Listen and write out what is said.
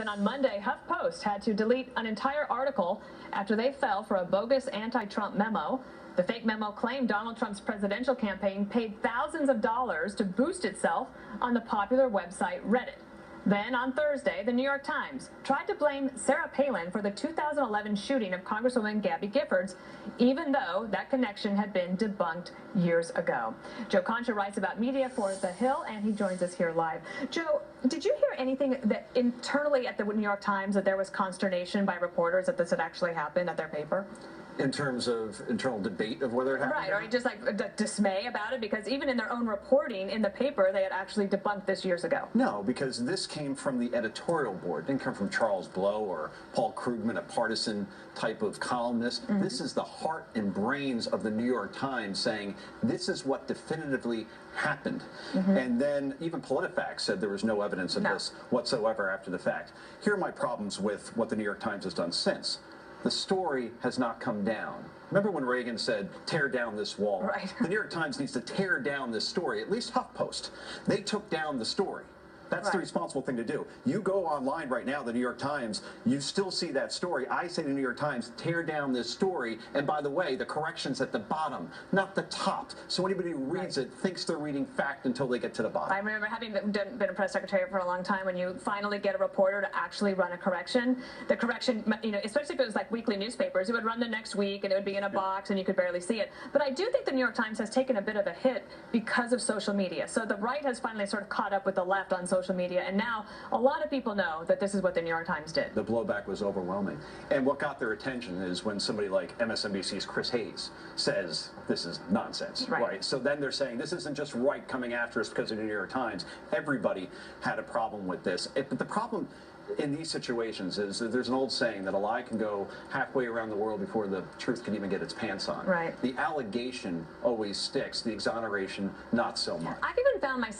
And on Monday, HuffPost had to delete an entire article after they fell for a bogus anti-Trump memo. The fake memo claimed Donald Trump's presidential campaign paid thousands of dollars to boost itself on the popular website Reddit. Then on Thursday, the New York Times tried to blame Sarah Palin for the 2011 shooting of Congresswoman Gabby Giffords, even though that connection had been debunked years ago. Joe Concha writes about media for The Hill, and he joins us here live. Joe, did you hear anything that internally at the New York Times that there was consternation by reporters that this had actually happened at their paper? In terms of internal debate of whether it happened? Right, or just like dismay about it, because even in their own reporting in the paper, they had actually debunked this years ago. No, because this came from the editorial board. It didn't come from Charles Blow or Paul Krugman, a partisan type of columnist. This is the heart and brains of the New York Times saying this is what definitively happened. And then even PolitiFact said there was no evidence of this whatsoever after the fact. Here are my problems with what the New York Times has done since. The story has not come down. Remember when Reagan said, tear down this wall? Right. The New York Times needs to tear down this story, at least HuffPost. They took down the story. That's the responsible thing to do. You go online right now, the New York Times, you still see that story. I say to the New York Times, tear down this story. And by the way, the correction's at the bottom, not the top. So anybody who reads it thinks they're reading fact until they get to the bottom. I remember having been a press secretary for a long time, when you finally get a reporter to actually run a correction. The correction, you know, especially if it was like weekly newspapers, it would run the next week and it would be in a box and you could barely see it. But I do think the New York Times has taken a bit of a hit because of social media. So the right has finally sort of caught up with the left on social media, and now a lot of people know that this is what the New York Times did. The blowback was overwhelming. And what got their attention is when somebody like MSNBC's Chris Hayes says this is nonsense, right? So then they're saying this isn't just right coming after us because of the New York Times. Everybody had a problem with this. But the problem in these situations is that there's an old saying that a lie can go halfway around the world before the truth can even get its pants on. Right. The allegation always sticks, the exoneration not so much. I've even found myself